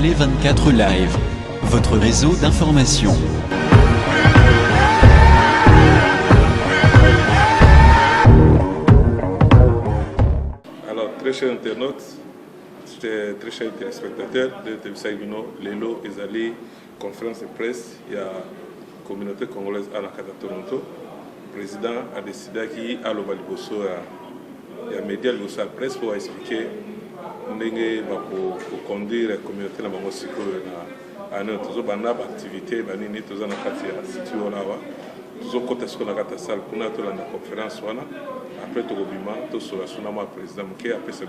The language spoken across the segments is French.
Télé 24 Live, votre réseau d'information. Alors, très chers internautes, très chers téléspectateurs de TV Lelo Ezali, conférence de presse, il y a la communauté congolaise à la Toronto. Le président a décidé qu'il y a le Baliboso, il y a média de presse pour expliquer pour conduire la communauté dans le cycle à notre activité, dans la salle pour la conférence. Après tout le sur la président qui a fait sa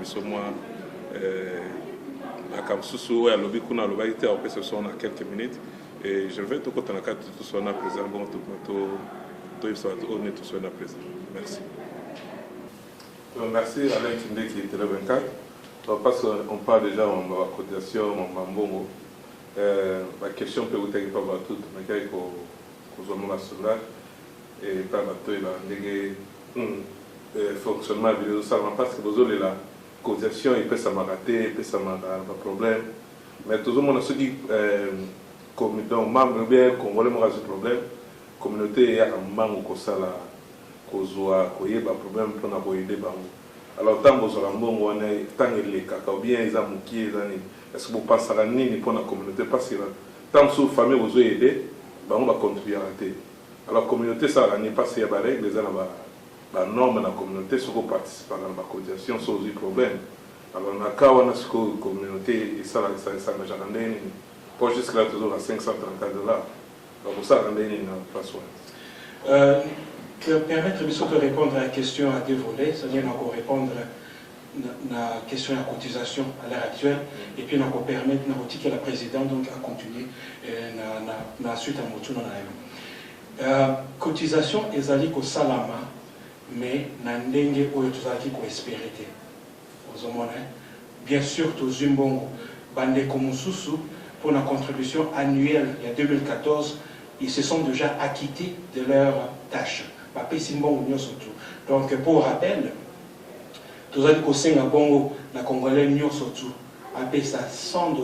à quelques minutes et je vais tout côté tout sur la président merci. Merci Alain Kindé qui était le 24 parce qu'on parle déjà de la cotisation en bongo. La question peut vous être pas toute mais qu'il faut la solar et pas fonctionnement vidéo ça parce que vous avez la cotisation il peut s'arrêter il peut pas problème mais tout le monde ceux qui comme donc membre bien congolais moi ce problème communauté a un manque au sala kozwa koyeba problème pour na boyede bango alors tant que on est tant les kaka bien ils ont qui est-ce que vous pensez à nini pour la communauté parce que tant que famille vous aider bango va contribuer à rater alors communauté ça n'est pas si y a des règles les la norme de la communauté se participe à la cotisation sans aucun problème. Alors, on a quand on a ce communauté et ça n'a jamais pour jusqu'à toujours à $534. Donc, ça n'a jamais pas besoin. Permettre de répondre à la question à deux volets, c'est-à-dire encore répondre à la question de la cotisation à l'heure actuelle et puis on permettre que la présidente donc à continuer la suite à Motu dans cotisation ezali ko salama mais nandenge oyo tozalaki ko espérer te ozomona bien sûr tozimbongo bandeko mosusu pour la contribution annuelle il y a 2014 ils se sont déjà acquittés de leurs tâches donc pour rappel tozali ko senga bongo na congolais nyonso tu appelle ça $100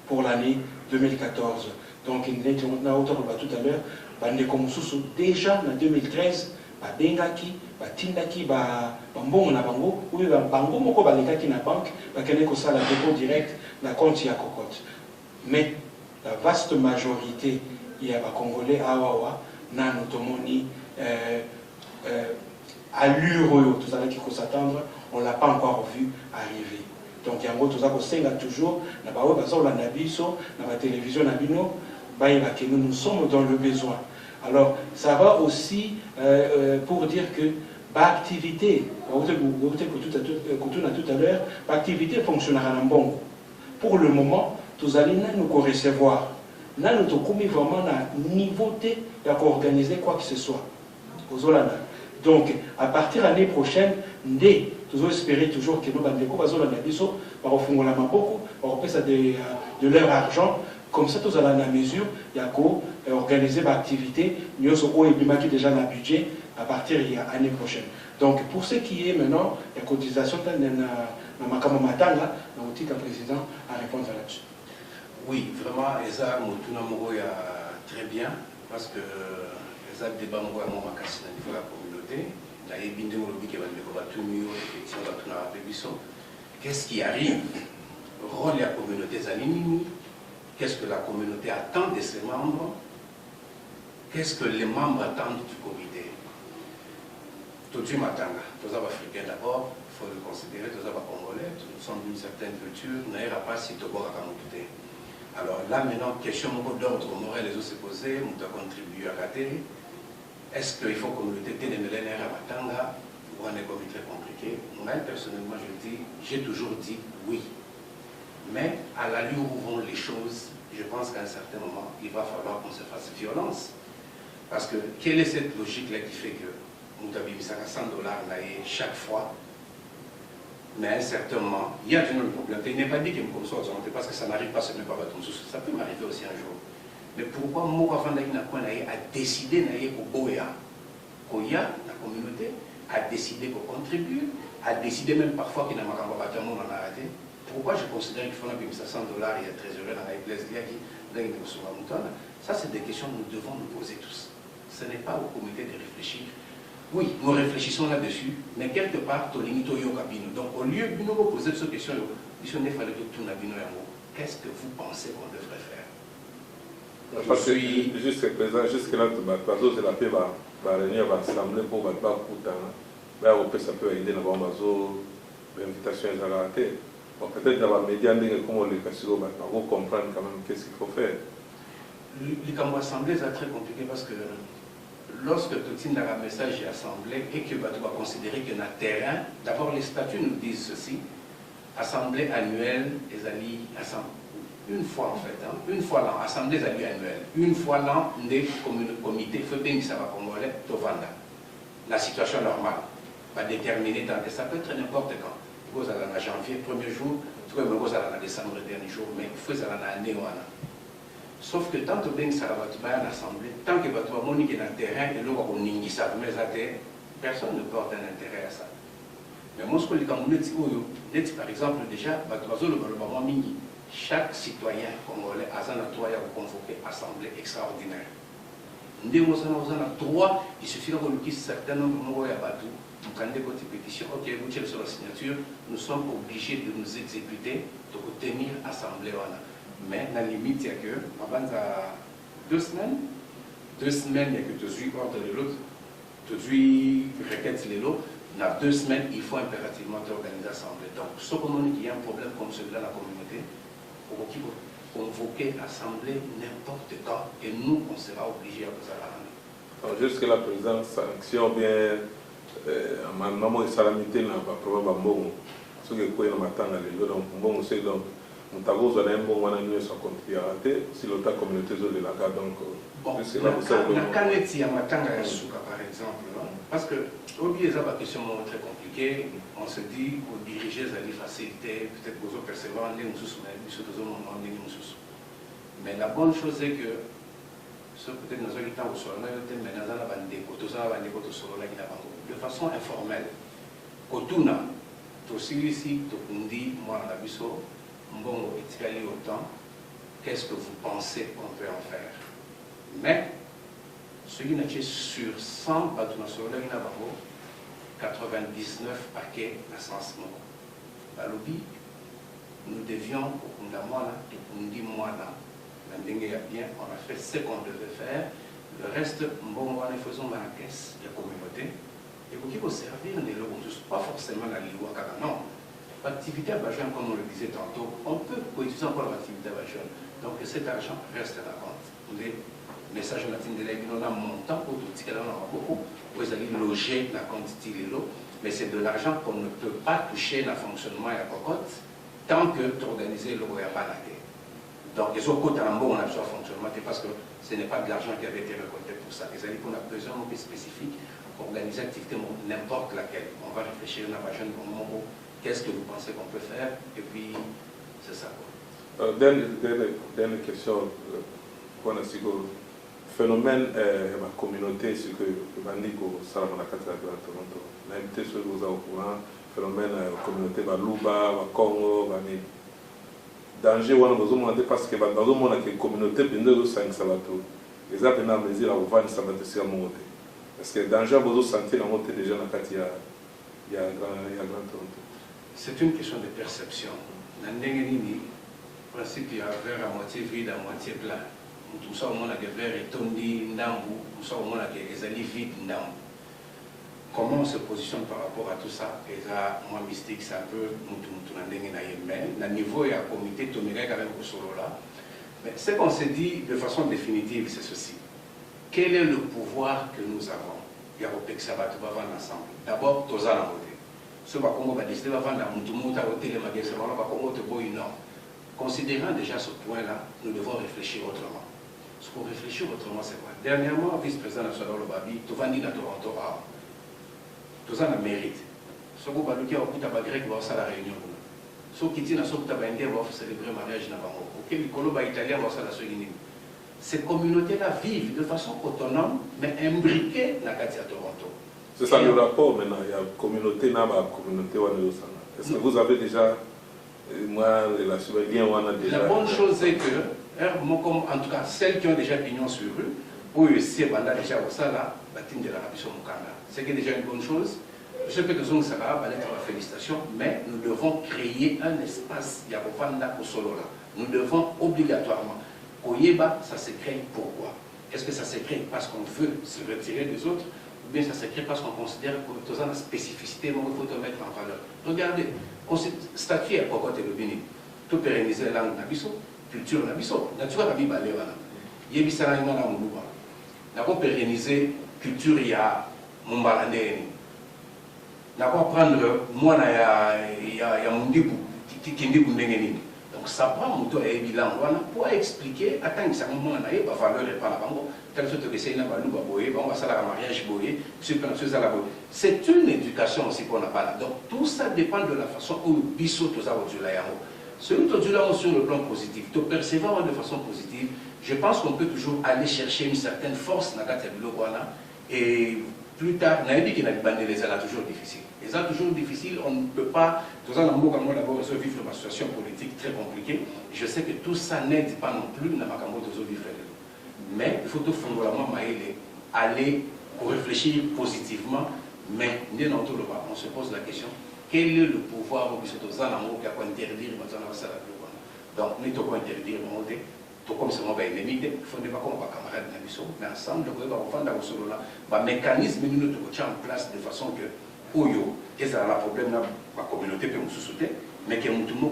pour l'année 2014 donc il est na autre tout à l'heure bandeko mosusu déjà en 2013 babengaki batindaki bambongo na bango ou bango moko balekaki na banque bakende kosala dépôt direct na compte ya cocotte mais la vaste majorité ya bacongolais awawa nano tomoni allure oyo tozalaki s'attendre on l'a pas encore vu arriver donc yango toza kosenga toujours na baoyo bazolanda biso na batélévision na bino bayeba que nous sommes dans le besoin. Alors, ça va aussi pour dire que l'activité, tout à l'heure, l'activité fonctionnera en bon. Pour le moment, nous allons nous recevoir. Nous allons vraiment à niveau d'organiser quoi que ce soit. Donc, à partir de l'année prochaine, nous espérons toujours que nous de leur argent. Comme ça, tous à la mesure, il y a organiser l'activité, nous avons déjà un budget à partir de l'année prochaine. Donc, pour ce qui est maintenant, la cotisation de Matanga, le président à répondre là-dessus. Oui, vraiment, Eza Motunamoro très bien, parce que Eza débat à niveau de la communauté, qu'est-ce qui arrive? Rôle de la communauté Zanini. Qu'est-ce que la communauté attend de ses membres? Qu'est-ce que les membres attendent du comité? Tout de suite, Matanga, tous les Africains d'abord, il faut le considérer, tous les Congolais, nous sommes d'une certaine culture, nous n'avons pas si Togo à Kamouté. Alors là, maintenant, question d'ordre moral, les autres se poser, nous avons contribué à rater. Est-ce qu'il faut que la communauté de à Matanga ou un comité très compliqué? Moi, personnellement, j'ai toujours dit oui. Mais à l'allure où vont les choses, je pense qu'à un certain moment, il va falloir qu'on se fasse violence. Parce que quelle est cette logique-là qui fait que nous avons $100 chaque fois, mais à un certain moment, il y a un problème. Il n'est pas dit que nous sommes parce que ça n'arrive pas seulement par votre souci, ça peut m'arriver aussi un jour. Mais pourquoi moi, avant d'aller à décider au Boya, la communauté, a décidé qu'on contribue, a décidé même parfois qu'il n'a pas arrêté. pourquoi je considère qu'il faut $100 et être trésorier dans la place ça, c'est des questions que nous devons nous poser tous. Ce n'est pas au comité de réfléchir. Oui, nous réfléchissons là-dessus, mais quelque part, donc au lieu de nous poser cette question, qu'est-ce que vous pensez qu'on devrait faire? Parce que jusqu'à présent, jusque-là, c'est la paix va réunir, va assembler pour va ça peut aider dans l'invitation à la tête. Peut-être dans les médias, comment les casino vont comprendre quand même qu'est-ce qu'il faut faire. Les camps assemblés, c'est très compliqué parce que lorsque tu as un message assemblée et que tu vas considérer qu'il y a un terrain, d'abord les statuts nous disent ceci, assemblée annuelle, une fois en fait, hein, une fois l'an, assemblée annuelle, une fois l'an, des comités, ça va congolais, la situation normale va déterminer dans ça peut être n'importe quand. Vous allez en janvier, premier jour, vous allez en décembre, dernier jour, mais il faut aller en année ou en an. Sauf que tant que ça va en assemblée, tant que va monique dans le terrain, et l'eau va personne ne porte un intérêt à ça. Mais moi, ce que les par exemple, déjà, chaque citoyen congolais a un droit à convoquer assemblée extraordinaire. Il suffit de certains nombre de bateaux. Vous prenez votre pétition, ok, vous tirez sur la signature, nous sommes obligés de nous exécuter, de tenir assemblée. Mais la limite, il y a que, avant 2 semaines, il y a que tu suis ordre de l'autre, tu suis requête de l'autre, dans 2 semaines, il faut impérativement organiser l'assemblée. Donc, ce qu'il y a un problème comme celui-là dans la communauté, on va convoquer l'assemblée n'importe quand, et nous, on sera obligés à vous aller. Jusque la présidente sanction bien. Maman est salamité dans le problème bon ce que quoi dans matin donc bon c'est donc nous avons un bon on a une soit contribué si l'autre communauté de la gare donc c'est là ça quand est il y a matin à Souka par exemple parce que oubliez ça, la question très compliquée. On se dit aux diriger à les faciliter peut-être que vous percevez des sous mais la bonne chose est que ce peut-être nous avons temps au sol mais dans la bande de façon informelle. Kotuna, Tosirisi, Tokundi, moi, la Bisso, Mbongo et Tigali autant, qu'est-ce que vous pensez qu'on peut en faire? Mais, ce qui est sur 100 bateaux nationaux, 99 paquets d'ascensement. Balobi, nous devions, au Kundamwana, Tokundi, Mwana, bien, on a fait ce qu'on devait faire. Le reste, Mbongo, nous faisons la caisse de la communauté. Et vous qui vous servir des lots, pas forcément la Liwa, non. L'activité à Bajon, comme on le disait tantôt, on peut utiliser encore l'activité à Bajon. Donc cet argent reste à la compte. Les messages de on a montant pour tout ce qu'il y a beaucoup. Vous allez loger la quantité de l'eau, mais c'est de l'argent qu'on ne peut pas toucher dans le fonctionnement et la cocotte tant que tu organises l'eau et pas la terre. Donc les autres côtés en bon, on a besoin de fonctionnement parce que ce n'est pas de l'argent qui avait été récolté pour ça. Les qu'on a besoin d'un peu spécifique. Organiser l'activité n'importe laquelle. On va réfléchir dans la jeune moment où qu'est-ce que vous pensez qu'on peut faire et puis c'est ça. Dernière question pour le phénomène de la communauté, c'est que le Bandiko, ça va la cathédrale de Toronto. L'invité sur vous au courant, phénomène de la communauté de Luba, de Congo, de danger, on a besoin de parce que dans le monde, la communauté, de 5 sabatos. Les appels à mesure, on va ça va te faire monter. Parce que le danger, vous sentez la montée déjà dans il y a grand Toronto. C'est une question de perception. Dans le principe, il y a un verre à moitié vide, à moitié plein. Tout ça, au moins, il y a des verres et tondi, ndambu. Tout ça, au moins, il y a des alliés vides, ndambu. Comment on se positionne par rapport à tout ça? Et là, moi, mystique, c'est un peu, mais le niveau et le comité, tout le monde quand même au solo là. Mais ce qu'on se dit de façon définitive, c'est ceci. Quel est le pouvoir que nous avons? Il y a que ça va vendre ensemble. D'abord, tous à la montée. Ce que Congo va décider de vendre à Moutoumouta, au télémagasins, considérant déjà ce point-là, nous devons réfléchir autrement. Ce qu'on réfléchit autrement, c'est quoi? Dernièrement, vice-président national Lobabi, tout vendu à Toronto, tout ça, mérite. Ce qu'on va nous dire, on va grec, on va la réunion. Ce qui dit, on va célébrer le mariage. Ok, les Italien, on va faire la Solinine. Ces communautés-là vivent de façon autonome, mais imbriquées dans la quartier à Toronto. C'est ça le rapport maintenant, il y a communauté, communauté. Est-ce que vous avez déjà moi, la surveillance, on a déjà... La bonne chose, c'est que, en tout cas, celles qui ont déjà pignon sur rue, pour essayer déjà au sala, c'est déjà une bonne chose. Je peux que nous avons félicitations, mais nous devons créer un espace au solo là. Nous devons obligatoirement. Oyeba, ça se crée pourquoi? Est-ce que ça se crée parce qu'on veut se retirer des autres, ou bien ça se crée parce qu'on considère que nous avons la spécificité, mais il faut te mettre en valeur. Regardez, statut à Cocotte et le Bénin, tout pérenniser la langue nabiso, culture nabiso, nature la vie baléwana. Yébissara y mona moulouba. Nous avons pérennisé culture il y a Mumbalandé. Nous avons prendre moi il y a Mundibu, qui dit Kundengeni. Donc ça prend mon tour et bilan pour expliquer, attends que ça moment n'a pas valeur et pas la banque, telle sorte que c'est une valeur, on va faire un mariage boyer, c'est une éducation aussi qu'on n'a pas là. Donc tout ça dépend de la façon où nous bissons tous à Odulaïamo. Celui qui est sur le plan positif, tout percevant de façon positive, je pense qu'on peut toujours aller chercher une certaine force dans la et plus tard, on a dit qu'il y a les ailes toujours difficiles. Les ailes toujours difficiles, on ne peut pas, tout ça, d'abord vivre une situation politique très compliquée. Je sais que tout ça n'aide pas non plus dans ma mais il faut tout fondre aller pour réfléchir positivement, mais on se pose la question, quel est le pouvoir qui se interdire donc, nous devons interdire, comme c'est mon ennemi, il faut pas comme camarade mais ensemble, nous devons faire un mécanisme nous en place de façon que, Oyo, et ça a un problème dans la communauté peut nous soutenir, mais que nous devons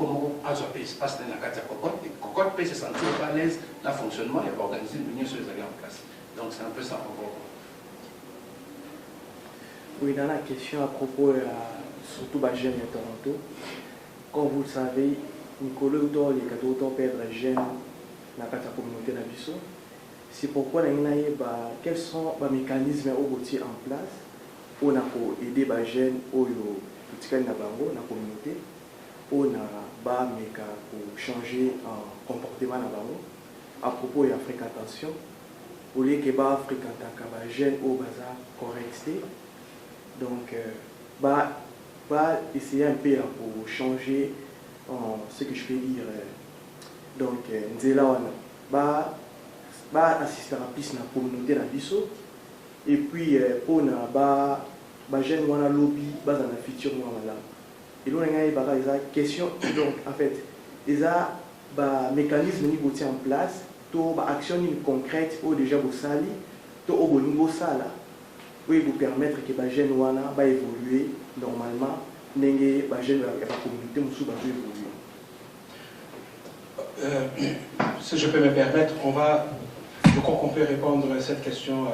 avoir un espace dans la cocotte, et cocotte peut se sentir à l'aise dans le fonctionnement et organiser une union sur les alliés en place. Donc c'est un peu ça encore. Oui, dans la question à propos, surtout de jeunes à Toronto, comme vous le savez, Nicolas Oudor, il y a d'autres perdre jeunes dans la communauté d'Abisso. C'est pourquoi quels sont les mécanismes en place pour aider les jeunes qui sont dans la communauté, pour changer le comportement à propos de la fréquentation, pour les jeunes qui sont correctés. Donc, essayer un peu pour changer ce que je peux dire. Donc, nous allons assister à la communauté d'Abisso. Et puis, pour les jeunes qui ont lobby dans le futur. Et là, il y a une question. Donc, en fait, il y a un mécanisme qui est en place, une action concrète ou déjà vous sali, au niveau sala, pour vous permettre que les jeunes va évoluer normalement, les jeunes de la communauté va évoluer. Si je peux me permettre, je crois qu'on peut répondre à cette question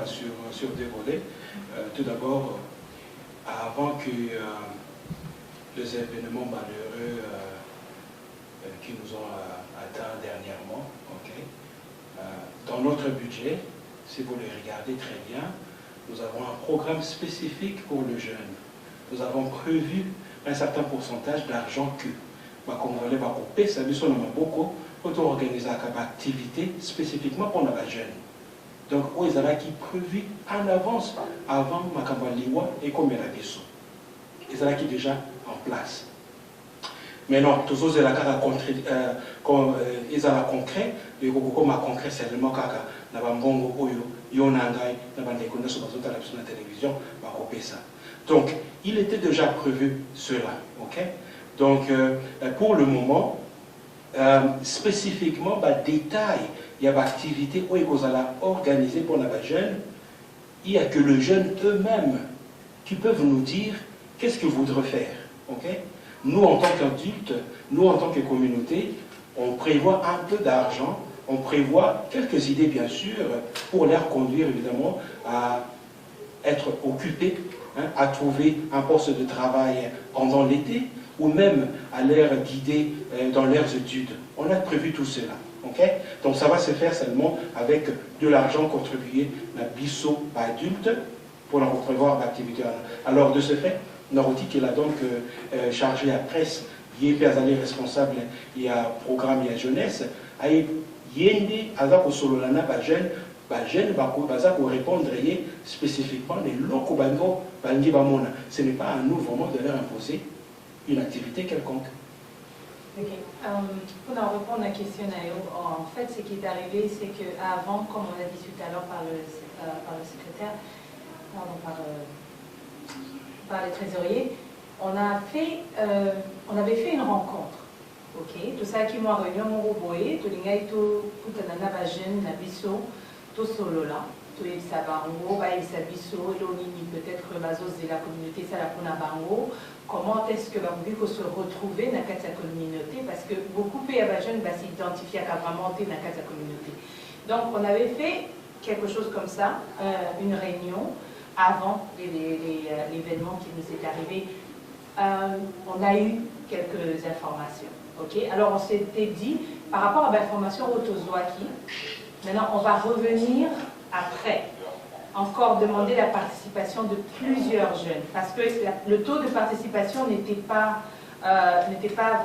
sur deux volets. Tout d'abord, avant que les événements malheureux qui nous ont atteints dernièrement, dans notre budget, si vous le regardez très bien, nous avons un programme spécifique pour le jeune. Nous avons prévu un certain pourcentage d'argent que, comme vous voulez, ça nous beaucoup pour organiser une activité spécifiquement pour les jeunes. Donc, ils ont qui prévu en avance avant Makambaliwa et comme il y a des sous. Ils ont qui déjà en place. Mais non, tous ceux qui ont ils ont concret, les concret seulement quand na bambongo oyo yonangai na bandekona sur la télévision va couper ça. Donc, il était déjà prévu cela, ok? Donc, pour le moment, spécifiquement, détail, il y a des activités où ils allaient organiser pour les jeunes. Il n'y a que les jeunes eux-mêmes qui peuvent nous dire qu'est-ce qu'ils voudraient faire, ok? Nous, en tant qu'adultes, nous, en tant que communauté, on prévoit un peu d'argent, on prévoit quelques idées, bien sûr, pour les conduire, évidemment, à être occupés, à trouver un poste de travail pendant l'été, ou même à les guider dans leurs études. On a prévu tout cela. Okay? Donc ça va se faire seulement avec de l'argent contribué à Bissau adulte pour leur prévoir l'activité. Alors de ce fait, Naroti qui est là donc chargé à presse, il y a des responsables, il y a programme, il y a jeunesse, il y a des sololana jeune pour répondre spécifiquement les locaux ce n'est pas à nous vraiment de leur imposer une activité quelconque. Ok. Pour en répondre à la question, en fait, ce qui est arrivé, c'est qu'avant, comme on a dit tout à l'heure par le secrétaire, pardon, par le trésorier, on avait fait une rencontre. Ok. Tout ça qui m'a réunion mon roboé, tout le monde tout un abajen, nabiso, tout solo là. Tout le sabango, il s'abisso, peut-être bazos de la communauté, ça la pona bango. Comment est-ce que vous pouvez se retrouver dans la communauté? Parce que beaucoup de jeunes vont s'identifier à vraiment dans la communauté. Donc, on avait fait quelque chose comme ça, une réunion avant l'événement qui nous est arrivé. On a eu quelques informations. Okay? Alors, on s'était dit, par rapport à l'information Otozwaki, maintenant, on va revenir après, encore demander la participation de plusieurs jeunes, parce que le taux de participation n'était pas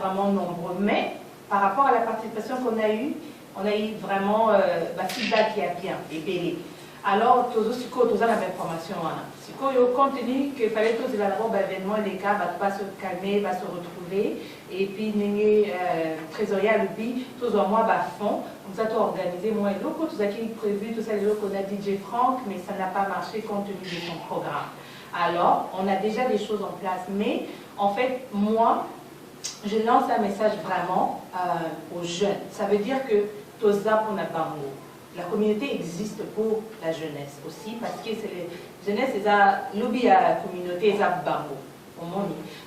vraiment nombreux, mais par rapport à la participation qu'on a eue, on a eu vraiment un feedback qui a bien ébélé. Alors, tous l'information, compte tenu qu'il fallait tous les événements, les cas va se calmer, va se retrouver, et puis trésorier le pays, tous en mois fond, comme ça tout organisé, moi et l'autre, tout ça qui est prévu, tout ça les autres qu'on a DJ Franck, mais ça n'a pas marché compte tenu de son programme. Alors, on a déjà des choses en place, mais en fait, moi, je lance un message vraiment aux jeunes. Ça veut dire que tout ça on a pas mot. La communauté existe pour la jeunesse aussi, parce que c'est les jeunesse, c'est un lobby à la communauté, c'est un bango.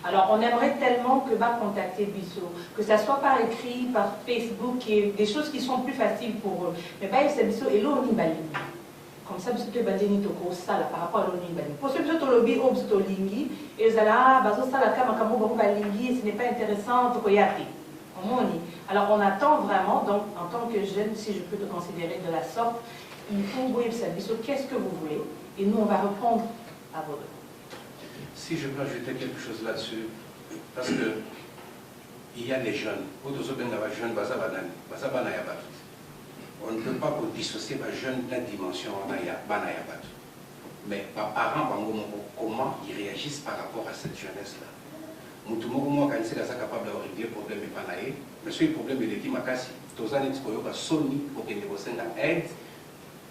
Alors, on aimerait tellement que va contacter Bissot, que ça soit par écrit, par Facebook, et des choses qui sont plus faciles pour eux. Mais bah, c'est Bissot et l'eau ni balini. Comme ça, Bissot est bandini toko ça par rapport à l'eau ni balini. Pour ceux qui sont au lobby, au Bissot lingi, et ils allaient bazo ça la kama kamo baru balingi, ce n'est pas intéressant, toko yate. Alors, on attend vraiment, donc, en tant que jeune, si je peux te considérer de la sorte, il faut voir Bissot, qu'est-ce que vous voulez, et nous, on va répondre à vos demandes. Si je peux ajouter quelque chose là-dessus, parce que il y a les jeunes. On ne peut pas dissocier les jeunes de la dimension mais par parents, comment ils réagissent par rapport à cette jeunesse-là. Quand ils sont capables de régler le problème, mais ce problème est qui m'a cassé. Tous les gens qui sont pour qu'ils aide,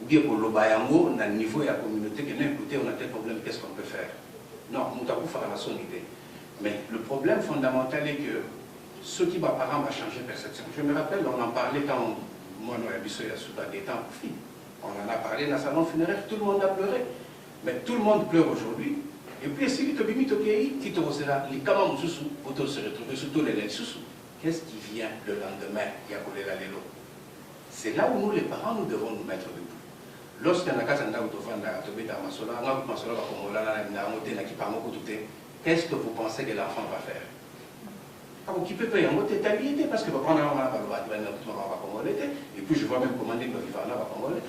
ou bien pour le bayango, dans le niveau de la communauté, qui écoutez, on a tel problème, qu'est-ce qu'on peut faire? Non, nous avons fait la son idée. Mais le problème fondamental est que ce qui va parents va changer de perception. Je me rappelle, on en parlait quand moi, nous avons eu des temps pour filles. On en a parlé dans le salon funéraire, tout le monde a pleuré. Mais tout le monde pleure aujourd'hui. Et puis, si tu as mis au pays, tu te retrouves les camons sous pour se retrouver surtout les sous. Qu'est-ce qui vient le lendemain? Il y a collé la lélo. C'est là où nous, les parents, nous devons nous mettre debout. Lorsqu'on a qu'est-ce que vous pensez que l'enfant va faire? Qui peut payer un mot d'étabilité parce que va prendre un et puis je vois même commander que va là congolais.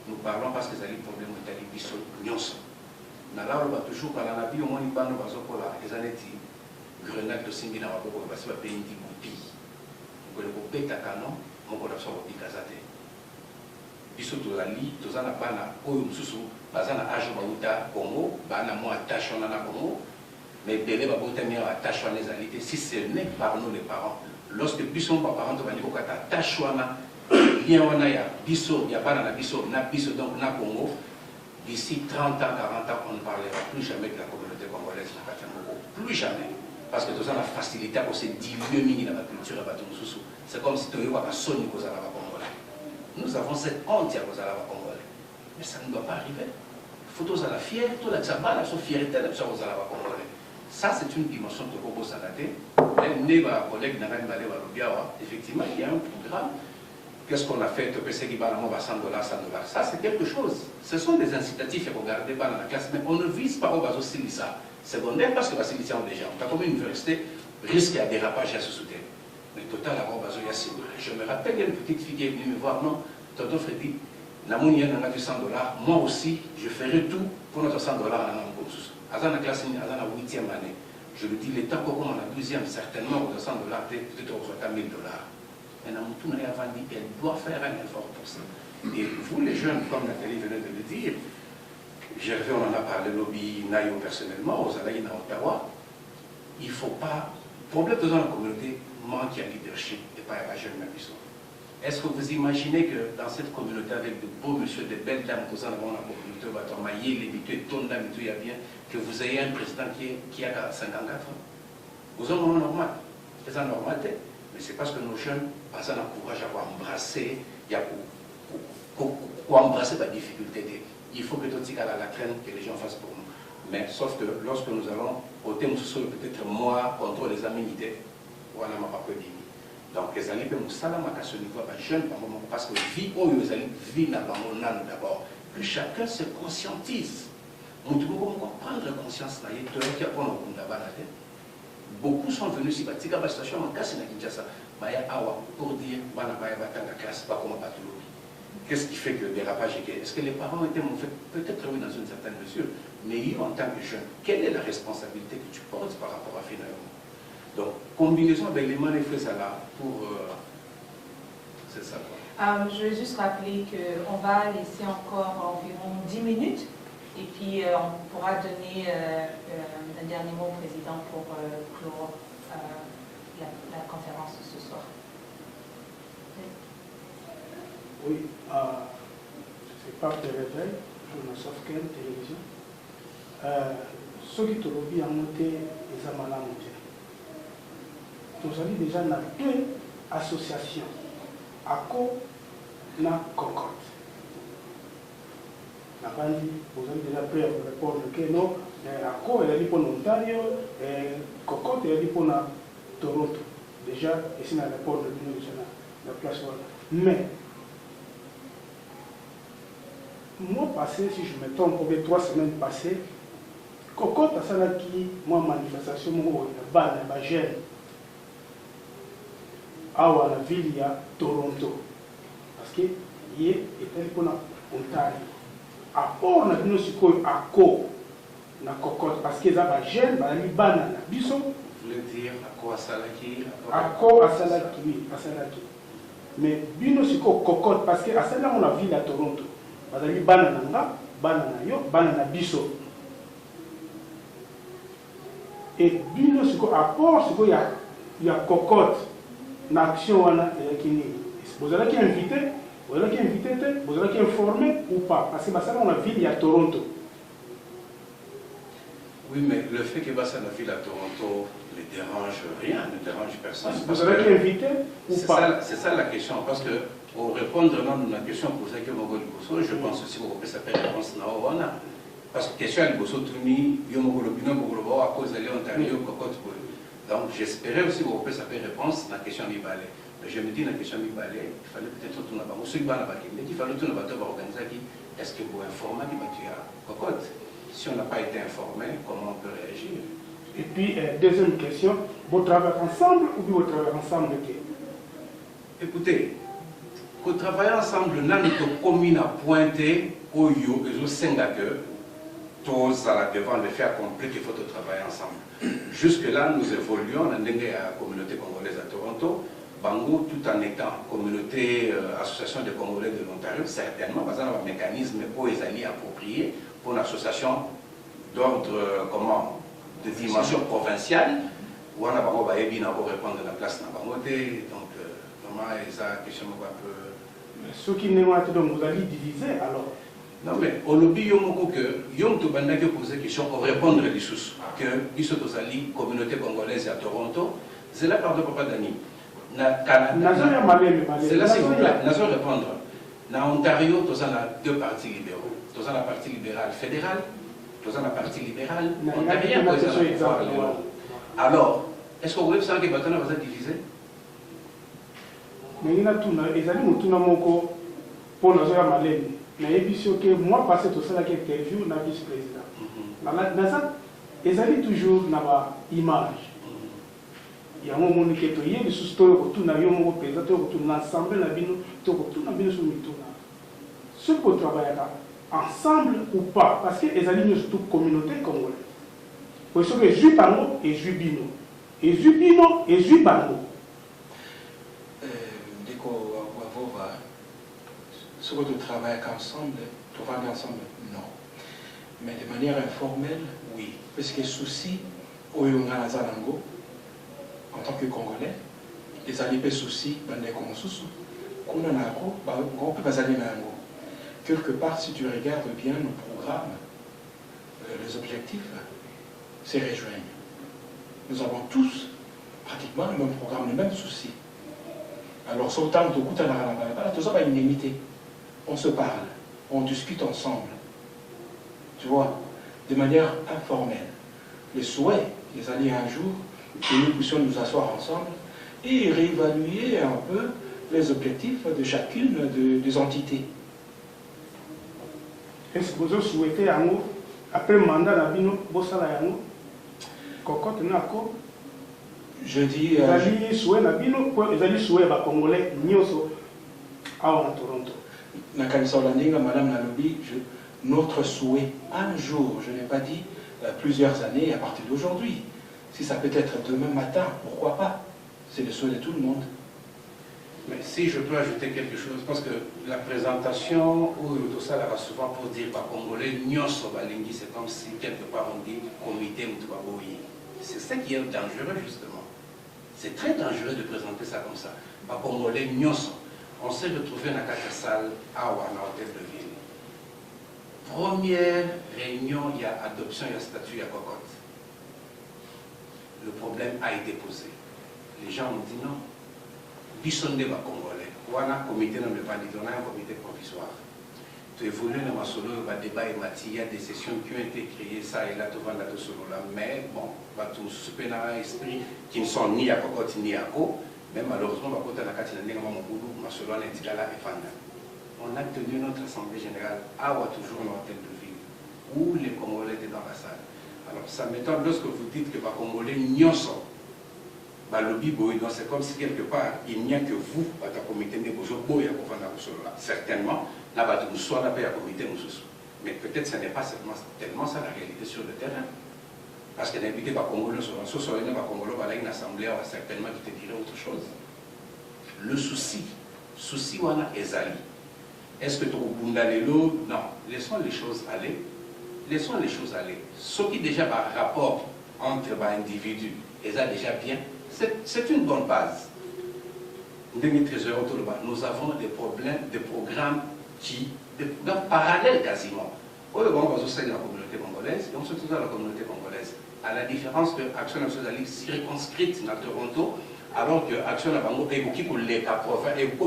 Nous parlons parce que c'est un problème de télévision. Nous avons toujours par la vie au moins les années grenade de Simbi dans la parce que pays dit boupi. Vous le bête à canon, mon collapse au Picazate. Biso to la li, to za na bana oyo mususu baza na âge bauta Congo, bana mo attache on na Congo, mais bébé bauta mi attache on les alités si ce n'est par nous les parents. Lorsque biso pa parents to bani ko kata attache wana lien wana ya biso ya bana na biso donc na Congo, d'ici 30 ans 40 ans on ne parlera plus jamais de la communauté congolaise na Katamoko, plus jamais. Parce que tout ça a facilité pour se diluer dans la culture à Batou. C'est comme si tu avais un son aux Arabes congolais. Nous avons cette honte aux Arabes congolais. Mais ça ne doit pas arriver. Il faut tous à la fierté, tout la tchaba, la fierté aux Arabes congolais. Ça, c'est une dimension de Kobo Sanate. Effectivement, il y a un programme. Qu'est-ce qu'on a fait? $100. Ça, c'est quelque chose. Ce sont des incitatifs à regarder dans la classe, mais on ne vise pas au bateau Silissa. Secondaire parce que la sélection déjà, comme une université, risque à dérapage à ce soutien. Mais total, je me rappelle, il y a une petite fille qui est venue me voir, non, Tonton Freddy, la monnaie n'a pas $100, moi aussi, je ferai tout pour notre $100 à la classe, à la 8e année. Je lui dis, l'État, comment la 12e, certainement, aux $100, peut-être aux $1 000. Maintenant, tout n'a pas dit, elle doit faire un effort pour ça. Et vous, les jeunes, comme Nathalie venait de le dire, Gervais, on en a parlé, lobby Nayo personnellement, aux Alaïs à Ottawa, il ne faut pas problème dans la communauté manque de leadership et pas à la jeune Nabiso. Est-ce que vous imaginez que dans cette communauté, avec de beaux messieurs, de belles dames, vous en avez la communauté, que vous ayez un président qui a 54 ans? Vous en avez normal. C'est en normalité. Mais c'est parce que nos jeunes, passent un courage à embrasser, pour embrasser la difficulté. Il faut que tout ce la traîne, que les gens fassent pour nous. Mais sauf que lorsque nous allons au thème social, peut-être moi, contre les aménités, voilà ma pas donc les alliés peuvent nous saluer à ce niveau jeune parce que vie vie d'abord que chacun se conscientise. Nous devons prendre conscience beaucoup sont venus ici la station en casse pour dire qu'est-ce qui fait que le dérapage est? Est-ce que les parents étaient peut-être oui dans une certaine mesure, mais eux en tant que jeunes, quelle est la responsabilité que tu portes par rapport à finalement? Donc, combinaison avec les manifestes là pour... c'est ça quoi. Je veux juste rappeler qu'on va laisser encore environ 10 minutes et puis on pourra donner un dernier mot au président pour clore la conférence de ce soir. Oui, je ne sais pas de réveil, je ne sais pas quelle télévision. Ceux qui te lobby en monté, ils ont mal à monter. Nous avons déjà deux associations, ACO et Concorde. Vous avez déjà pu répondre que non, ACO est pour l'Ontario, et Concorde est pour Toronto. Déjà, ici, on a répondu la place. Mais, mois passé, si je me trompe, 3 semaines passées, Concorde a ça qui, moi, manifestation, moi, il y a à la ville de Toronto. Parce que il était pour Ontario. À part on a vu aussi à Co na cocotte parce que ça gêne ba li bana na biso. Vous voulez dire à quoi salaki? À quoi à salaki oui, à salaki. Mais bino siko cocotte parce que à celle-là on a ville à Toronto. Ba li bana na nga, bana na yo, bana na biso. Et bino siko à part siko il y a cocotte. L'action, vous allez invité, vous allez invité, vous allez informé ou pas. Parce que ça, on a ville, il y a Toronto. Oui, mais le fait que ça la ville à Toronto ne dérange rien, ne dérange personne. Vous allez invité ou pas? C'est ça la question. Parce que pour répondre à la question posée que Mogo Liboso, je pense aussi que vous pouvez savoir la réponse. Parce que la question à Liboso, tout à cause de l'Ontario, donc j'espérais aussi que vous pouvez savoir la réponse à la question du balai. Mais je me dis, la question du balai, il fallait peut-être tout le monde. Il fallait tout le monde organiser. Est-ce que vous informez du cocotte? Si on n'a pas été informé, comment on peut réagir? Et puis, deuxième question, vous travaillez ensemble ou vous travaillez ensemble? Écoutez, vous travaillez ensemble, nous avons commune à pointer au yo et au Singapour. Tous à la devant de faire compris qu'il faut travailler ensemble. Jusque-là, nous évoluons dans la communauté congolaise à Toronto, Bango, tout en étant communauté, association des Congolais de l'Ontario, certainement, parce qu'on a un mécanisme pour les alliés appropriés pour une association d'ordre, de dimension provinciale, où on a Bango Baébi n'a pas répondre à la place dans Bango, donc vraiment, ça question un peu. Ceux qui n'ont pas donc vous allez diviser alors. Non mais au lobby yomoko que yom to banda que poser question pour répondre les sous que biso to sali communauté congolaise à Toronto c'est là pardon papa Dani c'est là s'il vous plaît nazo répondre na Ontario to a deux partis libéraux to a la partie libérale fédérale to a la partie libérale ontarien alors est-ce que vous voulez savoir que Batana va être divisé mais il y a tout les amis tout na moko pour nazo ya maleni. Mais moi, passé tout ça, interview na vice-président. Ils allaient toujours dans l'image. Il y a un moment qui est de sous-story, tout n'a pas présenté, tout l'ensemble, tout n'a pas ceux qui travaillent ensemble ou pas, parce que les alliés sont toutes communautés congolaises. Parce que je suis Bango et je suis Bino. Et je suis Bino et je suis Bango. Ceux qui travaillent ensemble, travaillent ensemble, non. Mais de manière informelle, oui. Parce que souci, au Yonga Zanango, en tant que Congolais, les alliés soucis, quelque part, si tu regardes bien nos programmes, les objectifs se rejoignent. Nous avons tous pratiquement le même programme, le même souci. Alors, sautant au coup de la unanimité, on se parle, on discute ensemble, tu vois, de manière informelle. Le souhait, les alliés un jour, que nous puissions nous asseoir ensemble et réévaluer un peu les objectifs de chacune des entités. Est-ce que vous souhaitez, après le mandat, je dis... Congolais, Toronto. Madame Nalobi, notre souhait, un jour, je n'ai pas dit plusieurs années à partir d'aujourd'hui. Si ça peut être demain matin, pourquoi pas? C'est le souhait de tout le monde. Mais si je peux ajouter quelque chose, parce que la présentation où tout ça là va souvent pour dire Congolais, c'est comme si quelque part on dit comité Moutobaboyi. C'est ça qui est dangereux justement. C'est très dangereux de présenter ça comme ça. Congolais, on s'est retrouvé dans la salle à l'hôtel de ville. Première réunion, il y a adoption, il y a statut, il y a cocotte. Le problème a été posé. Les gens ont dit non. Bissonde va Congolais. On a un comité, on a un comité provisoire. Tu évolues dans ma solo, il y a débat et il y a des sessions qui ont été créées, ça et là, tu vas là, solo là. Mais bon, tout souper dans un esprit qui ne sont ni à cocotte ni à co. Mais malheureusement, on a tenu notre assemblée générale à toujours dans l'hôtel de ville, où les Congolais étaient dans la salle. Alors ça m'étonne lorsque vous dites que les Congolais n'y sont. C'est comme si quelque part, il n'y a que vous, votre comité de certainement, mais peut-être que ce n'est pas tellement ça la réalité sur le terrain. Parce que d'inviter les Congolais sur une assemblée, certainement qui te dirait autre chose. Le souci on a Ezali. Est-ce que tu as non, laissons les choses aller. Laissons les choses aller. Ce qui déjà par rapport entre les individus, Ezali déjà bien, c'est une bonne base. Nous avons des problèmes, des programmes parallèles quasiment. On va la communauté congolaise et on se trouve dans la communauté congolaise. À la différence que Action Nationale circonscrite dans Toronto, alors que Action Nationale est beaucoup pour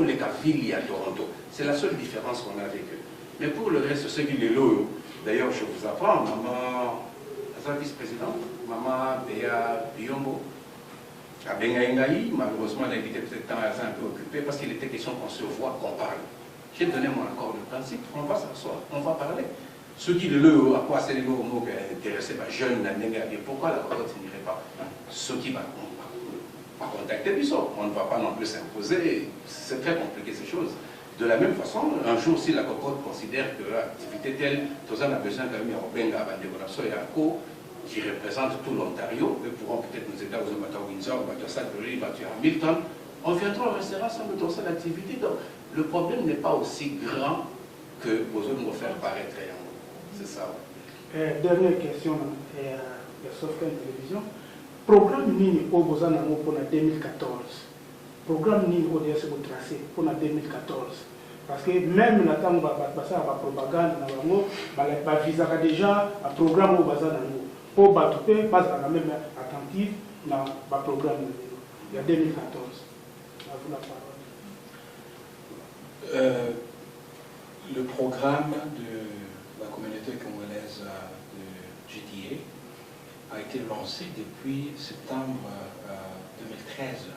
les villes à Toronto. C'est la seule différence qu'on a avec eux. Mais pour le reste, ceux qui les louent, d'ailleurs, je vous apprends, maman, la vice-présidente, maman Béa Biombo, à Bengaïngaï, malheureusement, elle a été peut-être un peu occupée parce qu'il était question qu'on se voit, qu'on parle. J'ai donné mon accord de principe, on va s'asseoir, on va parler. Ceux qui le à quoi c'est les mots intéressés par jeunes, pourquoi la cocotte n'irait pas? Ceux qui vont contacter Bissot, on ne va pas non plus s'imposer, c'est très compliqué ces choses. De la même façon, un jour, si la cocotte considère que l'activité telle, tout ça, on a besoin d'un Benga qui représente tout l'Ontario, eux pourront peut-être nous aider aux amateurs Windsor, aux Sudbury, à Hamilton, on viendra, on restera ensemble dans cette activité. Donc, le problème n'est pas aussi grand que vous allez nous faire paraître. C'est ça. Dernière question, sauf qu'à la télévision. Programme Nini au Bozanamo pour la 2014. Programme Nini au DS pour tracé pour la 2014. Parce que même la temps où on va passer à la propagande, on va viser déjà un programme au Bozanamo. Pour battre, pas la même attentive dans le programme. Il y a 2014. À vous la parole. Le programme de la communauté congolaise de GDA a été lancé depuis septembre 2013.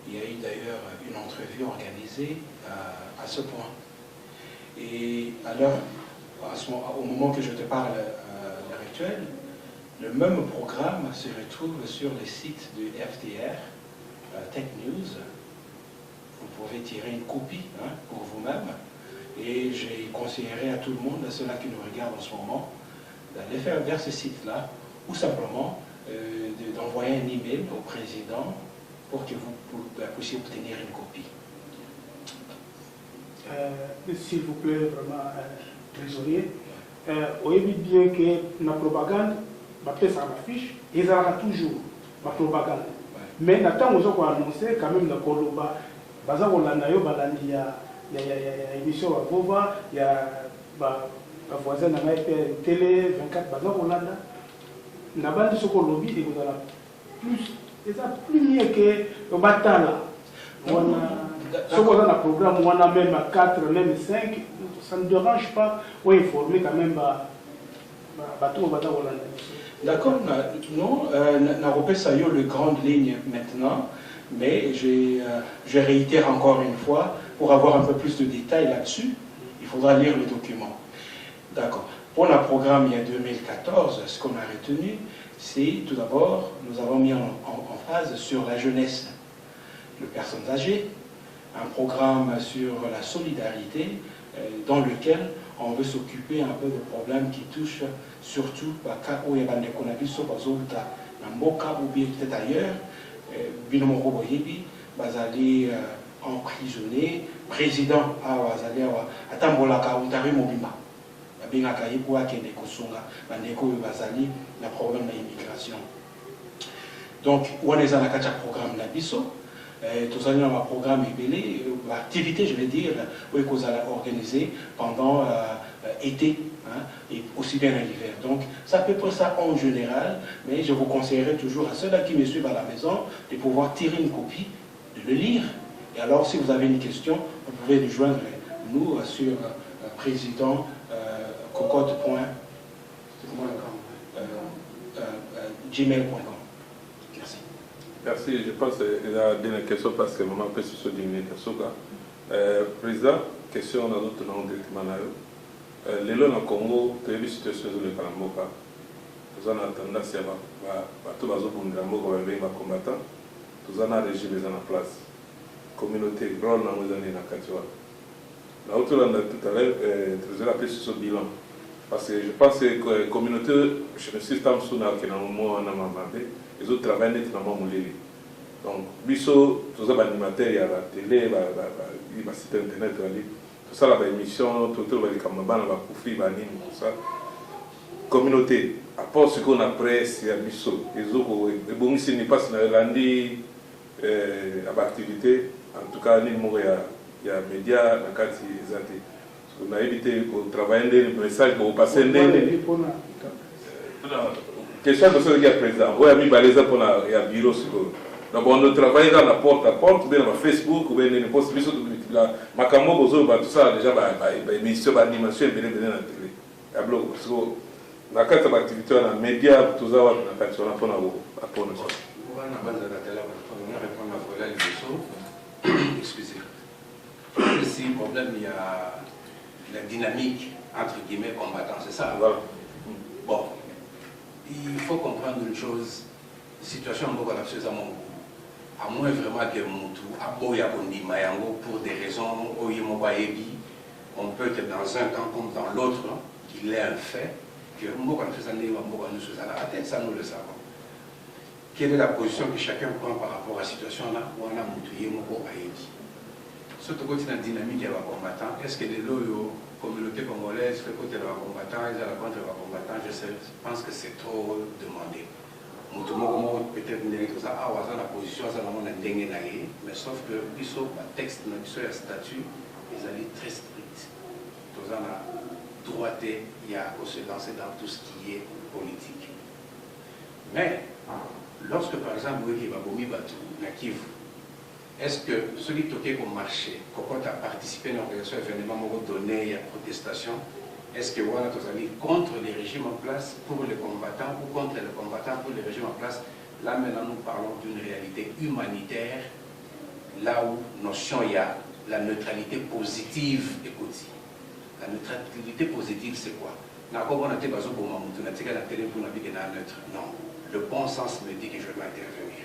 Il y a eu d'ailleurs une entrevue organisée à ce point. Et alors, au moment que je te parle à l'heure actuelle, le même programme se retrouve sur le site du FDR, Tech News. Vous pouvez tirer une copie pour vous-même. Et j'ai conseillerais à tout le monde, à ceux-là qui nous regardent en ce moment, d'aller vers ce site-là, ou simplement d'envoyer un email au président pour que vous puissiez obtenir une copie. S'il vous plaît, vraiment, trésorier, on évite bien que la propagande, ça affiche, et ça aura toujours la propagande. mais n'attend aux autres annoncé quand même le Koloba baza kolanda yo balandi ya émission à Bova il y a voisin na ngai télé 24 baza kolanda na bandi soko lobby et vous allez plus et ça plus mieux que batala on a soko dans le programme on a même à 4 même 5 ça ne dérange pas ou informer quand même bateau baza kolanda. D'accord, non, n'a pas ça les grandes lignes maintenant, mais je réitère encore une fois, pour avoir un peu plus de détails là-dessus, il faudra lire le document. D'accord. Pour le programme il y a 2014, ce qu'on a retenu, c'est tout d'abord, nous avons mis en phase sur la jeunesse, les personnes âgées, un programme sur la solidarité, dans lequel on veut s'occuper un peu de problèmes qui touchent surtout où il y a des connaissances ou bien peut-être ailleurs, bazali emprisonné, président à Tambolaka, Ontari Mobimba. Bengaka yiko akende kosunga bandeko bazali na problème d'immigration. Donc on est dans le programme na biso tous les un programme ebelé activité je vais dire où ils ont organisé pendant été et aussi bien à l'hiver. Donc ça peut être ça en général, mais je vous conseillerais toujours à ceux-là qui me suivent à la maison de pouvoir tirer une copie, de le lire. Et alors si vous avez une question, vous pouvez nous joindre nous sur président cocotte.gmail.com. Merci. Merci. Je pense qu'il y a une question parce que maman peut se diminuer. Président, question dans notre nom directement. Les lois au Congo, tu as vu la situation de Kalamoka. Nous avons tendance à tout le monde qui combattant. Nous avons un régime en place. Communauté, grande dans les années 80. Là où tout à l'heure, tu as appelé sur ce bilan. Parce que je pense que la communauté, je me suis dit que dans le moment où on a demandé, les autres travaillent nettement moulés. Donc, biso, tous les animateurs, il y a la télé, il y a le site internet, tout ça, la émission, tout le camarades, la koufi, tout ça. Communauté, à part ce qu'on a presse, il y a biso. Les autres, les bons ici n'est pas si on a lundi, activité, en tout cas, il y a les médias, la carte, on a évité de travailler des messages pour passer des question de ce qui est président. Oui, ami baleza pour la bureau. Donc on travaille dans la porte à porte, ou bien dans Facebook, ou bien dans les postes de la Macamo, tout ça déjà émission d'animation bien dans la télé. Parce que la carte d'activité dans les médias, tout ça, la carte on a pour nous. Excusez. Ici, le problème, il y a la dynamique entre guillemets combattants, c'est ça. Voilà. Bon, il faut comprendre une chose, situation beaucoup la à moins vraiment que Moutou, à Boya Mayango, pour des raisons, on peut que dans un camp comme dans l'autre, qu'il est un fait, que ça nous le savons. Quelle est la position que chacun prend par rapport à la situation là où on a Moutouye Moko Aïdi? Surtout quand il y a une dynamique de combattants, est-ce que les communautés congolaises, le côté de la combattant, ils ont contre les combattants, je pense que c'est trop demandé. Moutoumo peut-être tout ça, la position, ça n'a mais sauf que le texte, le statut, ils allaient très strict. Tout ça, la droité, il y a à se lancer dans tout ce qui est politique. Mais, lorsque par exemple, vous voyez qu'il est-ce que celui qui a marché, quand a participé à l'organisation événement donné, il y a protestation, est-ce que voilà, vous allez contre les régimes en place pour les combattants ou contre les combattants pour les régimes en place? Là maintenant nous parlons d'une réalité humanitaire, là où notion il y a la neutralité positive. Écoutez, la neutralité positive c'est quoi? Non, le bon sens me dit que je dois intervenir.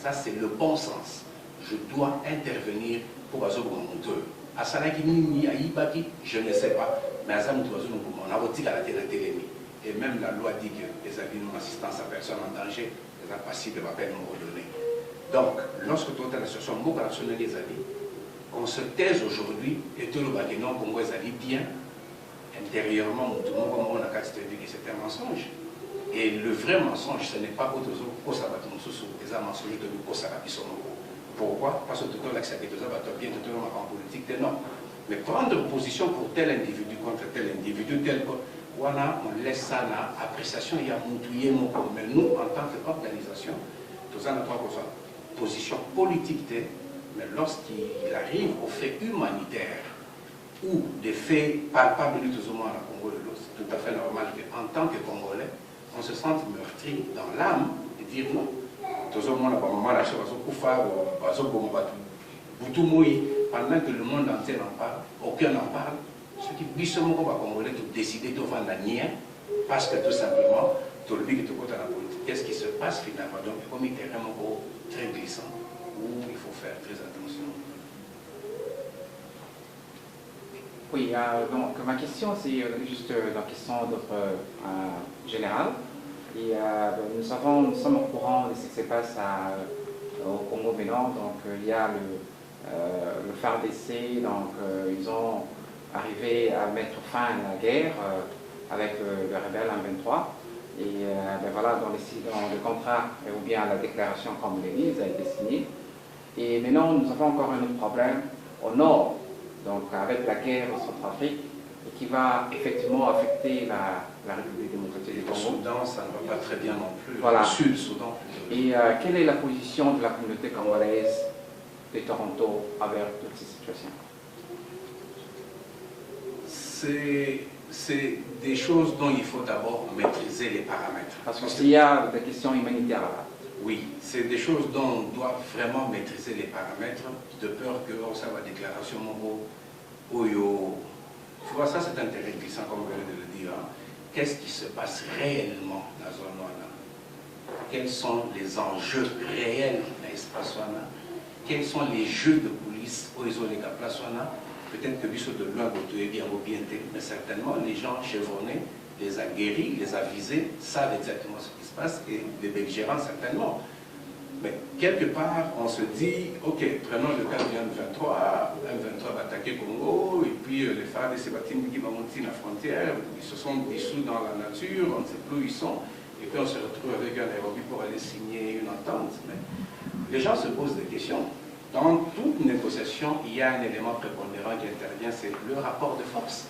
Ça c'est le bon sens. Je dois intervenir pour Bazobo Mouteux. À Salaki Nini, à Ibaki, je ne sais pas. Mais à Zamoutou Bazobo Mouteux, on a voté à la télé. Et même la loi dit que les avis non assistance à personne en danger, les impassibles va peine nous redonner. Donc, lorsque tu as la situation beaucoup nationale des avis, qu'on se taise aujourd'hui et tout le bâtiment Congo les avis bien, intérieurement, tout le monde, on a qu'à se dire que c'est un mensonge. Et le vrai mensonge, ce n'est pas autre chose que ça va être un mensonge de nous. Pourquoi? Parce que tout le monde a bien tout le monde en politique, non. Mais prendre position pour tel individu contre tel individu, tel que voilà, on laisse ça là, appréciation, il y a moutouillé mon corps. Mais nous, en tant qu'organisation, tout ça, notre position politique, mais lorsqu'il arrive aux faits humanitaires ou des faits palpables du tout au moins à Congo, c'est tout à fait normal qu'en tant que Congolais, on se sente meurtri dans l'âme et dire non. Tout au moins, pendant que le monde entier en parle, aucun n'en parle. Ce qui dit ce moment Congolais de décider de vendre la nienne, parce que tout simplement, tout le monde est au côté de la politique. Qu'est-ce qui se passe finalement? Donc, comme il est vraiment très glissant, où il faut faire très attention. Oui, donc ma question, c'est juste la question d'ordre général. Et nous sommes au courant de ce qui se passe au Congo maintenant. Donc, il y a le FARDC, donc ils ont arrivé à mettre fin à la guerre avec le rebelle M23. Et voilà, dans le contrat, ou bien la déclaration, comme vous l'avez dit, a été signée. Et maintenant, nous avons encore un autre problème au nord, donc avec la guerre en Centrafrique, et qui va effectivement affecter la République démocratique du Congo. Le Soudan, ça ne va pas très bien non plus. Voilà. Le Sud-Soudan. Et quelle est la position de la communauté congolaise de Toronto avec toutes ces situations? C'est des choses dont il faut d'abord maîtriser les paramètres. Parce qu'il y a des questions humanitaires là. Oui, c'est des choses dont on doit vraiment maîtriser les paramètres, de peur que ça va déclaration Oyo. Tu vois, ça c'est intéressant, comme vous venez de le dire. Hein. Qu'est-ce qui se passe réellement dans la zone là? Quels sont les enjeux réels dans l'espace là? Quels sont les jeux de police aux les place là? Peut-être que Bissot de loin, mais certainement les gens chevronnés, les aguerris, les avisés, savent exactement ce qui se passe, et les belligérants certainement. Mais quelque part, on se dit, ok, prenons le cas du M23, M23 va attaquer Congo, et puis les FARDC et ces bâtiments qui vont monter la frontière, ils se sont dissous dans la nature, on ne sait plus où ils sont, et puis on se retrouve avec un Nairobi pour aller signer une entente. Mais les gens se posent des questions. Dans toute négociation, il y a un élément prépondérant qui intervient, c'est le rapport de force.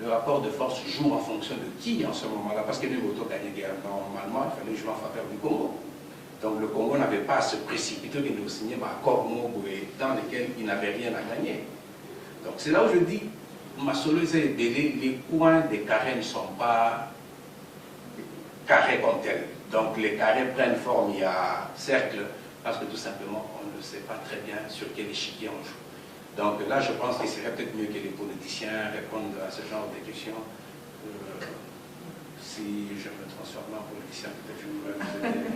Le rapport de force joue en fonction de qui en ce moment-là, parce que nous avons gagné guerre normalement, il fallait jouer en faveur du Congo. Donc le Congo n'avait pas à se précipiter de nous signer un accord dans lequel il n'avait rien à gagner. Donc c'est là où je dis, Masolo et Bélé, les coins des carrés ne sont pas carrés comme tels. Donc les carrés prennent forme, il y a cercle, parce que tout simplement on ne sait pas très bien sur quel échiquier on joue. Donc là je pense qu'il serait peut-être mieux que les politiciens répondent à ce genre de questions. Si je me transforme en politicien, peut-être je pourrais vous aider.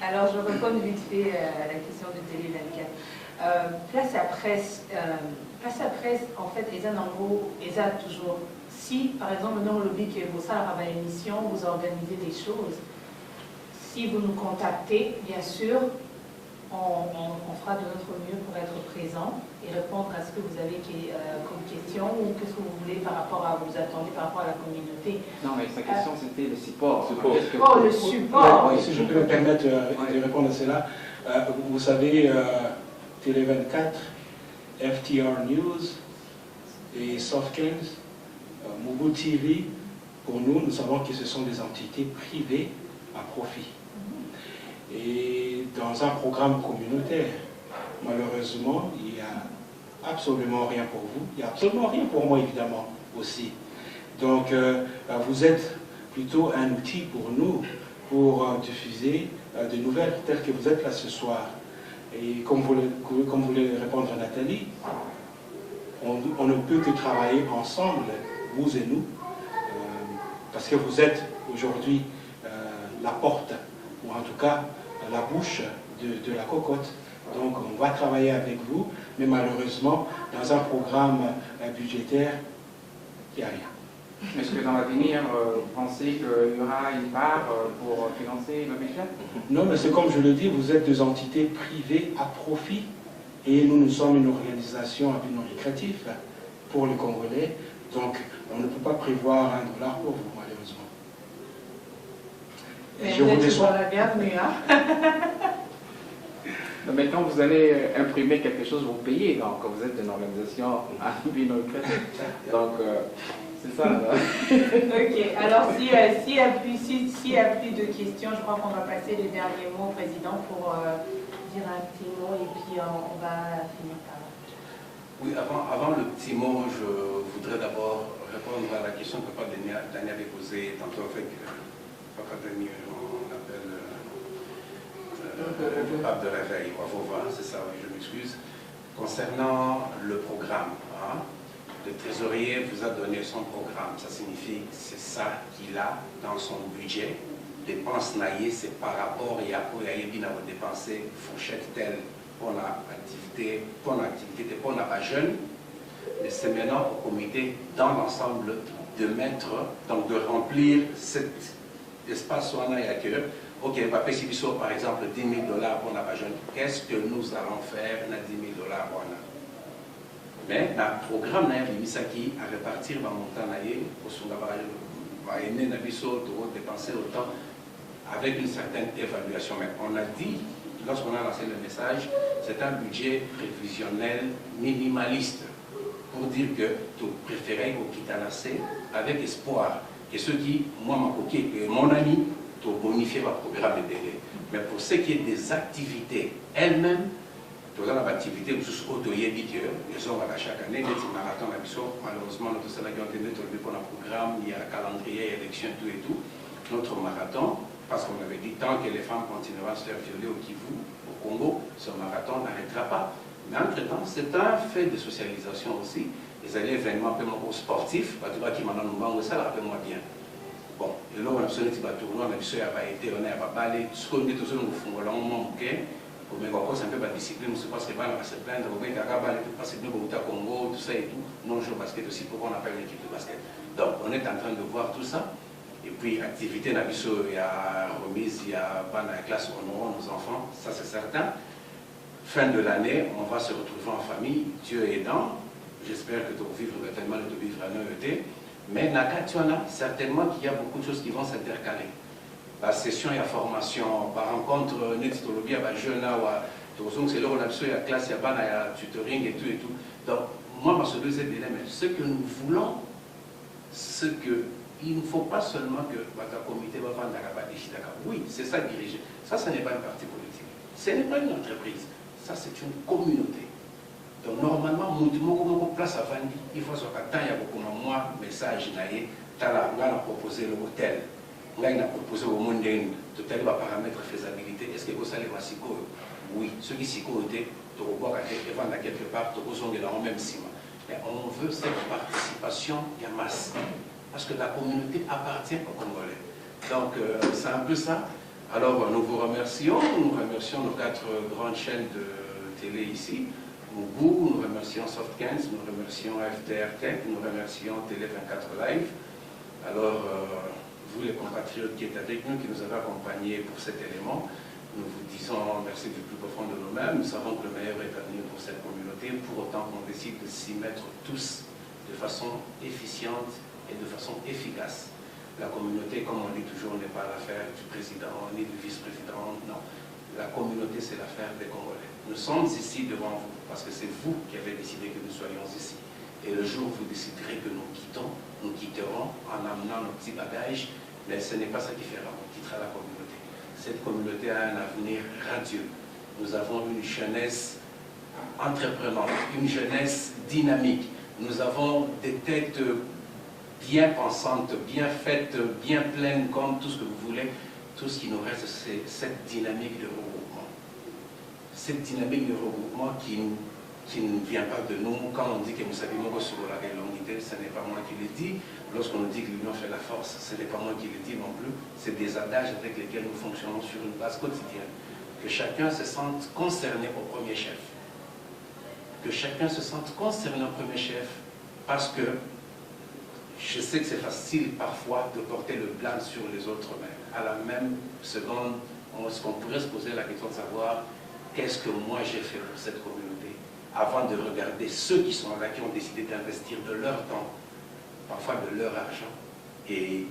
Alors, je réponds vite fait à la question de Télé 24. Place à presse, en fait, les en gros, ils ont toujours. Si, par exemple, nous, le but que vous avez une émission, vous organisez des choses, si vous nous contactez, bien sûr, on fera de notre mieux pour être présent et répondre à ce que vous avez comme question ou qu'est-ce que vous voulez par rapport à vous attendez par rapport à la communauté. Non, mais sa question c'était le support. Oh, le support. Si je peux me permettre de répondre à cela. Vous savez, Télé 24, FTR News et Softkins, Mugu TV, pour nous, nous savons que ce sont des entités privées à profit. Et dans un programme communautaire, malheureusement, il n'y a absolument rien pour vous. Il n'y a absolument rien pour moi, évidemment, aussi. Donc, vous êtes plutôt un outil pour nous, pour diffuser des nouvelles telles que vous êtes là ce soir. Et comme vous voulez répondre à Nathalie, on ne peut que travailler ensemble, vous et nous, parce que vous êtes aujourd'hui la porte, ou en tout cas la bouche de la cocotte. Donc on va travailler avec vous, mais malheureusement, dans un programme budgétaire, il n'y a rien. Est-ce que dans l'avenir, vous pensez qu'il y aura une part pour financer le budget? Non, mais c'est comme je le dis, vous êtes des entités privées à profit, et nous sommes une organisation à but non lucratif pour les Congolais, donc on ne peut pas prévoir $1 pour vous, malheureusement. Mais je vous vous êtes toujours déçois. la bienvenue, hein. Non, mais quand vous allez imprimer quelque chose, vous payez. Donc, vous êtes une organisation à but non lucratif. Donc, c'est ça. Là. Ok, alors s'il n'y a plus de questions, je crois qu'on va passer les derniers mots au président pour dire un petit mot et puis on va finir par là. Oui, avant le petit mot, je voudrais d'abord répondre à la question que Papa Dani avait posée tantôt avec Papa Dani, on appelle le pape de réveil, c'est ça, oui, je m'excuse. Concernant le programme, hein, le trésorier vous a donné son programme, ça signifie que c'est ça qu'il a dans son budget. Dépenses naïées, c'est par rapport à dépenser fourchette telle pour l'activité, pour la jeune, mais c'est maintenant au comité dans l'ensemble de mettre, donc de remplir cet espace où on a accueilli. Ok, par exemple, $10 000 pour la jeune. Qu'est-ce que nous allons faire dans $10 000 mais le programme de Misaki à répartir dans mon temps va dépenser autant avec une certaine évaluation. Mais on a dit, lorsqu'on a lancé le message, c'est un budget prévisionnel minimaliste pour dire que tu préférais au Kitanase avec espoir que ceux qui, moi, mon ami, tu bonifier votre programme de délai. Mais pour ce qui est des activités elles-mêmes, tu as l'activité où tu les ont à chaque année, des marathons, malheureusement, nous tous qui ont été pour le programme, il y a calendrier, élection, tout et tout. Notre marathon, parce qu'on avait dit tant que les femmes continueront à se faire violer au Kivu, au Congo, ce marathon n'arrêtera pas. Mais entre-temps, c'est un fait de socialisation aussi. Les événements sportifs, tu vois qui m'en ont ça, rappelle-moi bien. Bon, et là, on a besoin de tournoi, on a besoin de balai, ce qu'on dit toujours, on a fait mais encore c'est un peu la discipline, c'est parce que va se plaindre, parce que nous au Congo, tout ça et tout, non joue basket aussi, pourquoi on appelle l'équipe de basket. Donc on est en train de voir tout ça. Et puis activité, il y a remise, il y a la classe honorant nos enfants, ça c'est certain. Fin de l'année, on va se retrouver en famille, Dieu aidant. J'espère que tu vas vivre tellement de vivre à l'EET. Mais Nakationa, certainement qu'il y a beaucoup de choses qui vont s'intercaler. La session et la formation, par rencontre, Netitologie, jeune, c'est là où on a besoin de la classe, il y a tutoring et tout et tout. Donc, moi, ma deuxième élément, ce que nous voulons, c'est qu'il ne faut pas seulement que votre comité va vendre la oui, c'est ça diriger. Ça, ce n'est pas un parti politique. Ce n'est pas une entreprise. Ça, c'est une communauté. Donc, normalement, nous place à vendre, il faut que quand il y a beaucoup de moi, message, on a proposé le hôtel. On a proposé au monde de tels paramètres de faisabilité. Est-ce que vous allez voir Siko? Oui. Ceux qui Siko étaient, de revoir à quelque part, de rejoindre dans le même ciment. Mais on veut cette participation en masse. Parce que la communauté appartient aux Congolais. Donc, c'est un peu ça. Alors, nous vous remercions. Nous remercions nos 4 grandes chaînes de télé ici. Mougou, nous remercions Soft15, nous remercions FTR Tech, nous remercions Télé 24 Live. Alors, vous les compatriotes qui êtes avec nous, qui nous avez accompagnés pour cet élément, nous vous disons merci du plus profond de nous-mêmes. Nous savons que le meilleur est à venir pour cette communauté, pour autant qu'on décide de s'y mettre tous de façon efficiente et de façon efficace. La communauté, comme on dit toujours, n'est pas l'affaire du président ni du vice-président, non. La communauté, c'est l'affaire des Congolais. Nous sommes ici devant vous, parce que c'est vous qui avez décidé que nous soyons ici. Et le jour où vous déciderez que nous quittons, nous quitterons en amenant nos petits bagages, mais ce n'est pas ça qui fera, on quittera la communauté. Cette communauté a un avenir radieux. Nous avons une jeunesse entreprenante, une jeunesse dynamique. Nous avons des têtes bien pensantes, bien faites, bien pleines, comme tout ce que vous voulez. Tout ce qui nous reste, c'est cette dynamique de regroupement. Cette dynamique de regroupement qui ne vient pas de nous. Quand on dit que nous savions sur la longuité, ce n'est pas moi qui le dis. Lorsqu'on nous dit que l'union fait la force, ce n'est pas moi qui le dis non plus. C'est des adages avec lesquels nous fonctionnons sur une base quotidienne. Que chacun se sente concerné au premier chef. Que chacun se sente concerné au premier chef. Parce que je sais que c'est facile parfois de porter le blâme sur les autres, mais à la même seconde, on pourrait se poser la question de savoir qu'est-ce que moi j'ai fait pour cette communauté, avant de regarder ceux qui sont là, qui ont décidé d'investir de leur temps, parfois de leur argent, et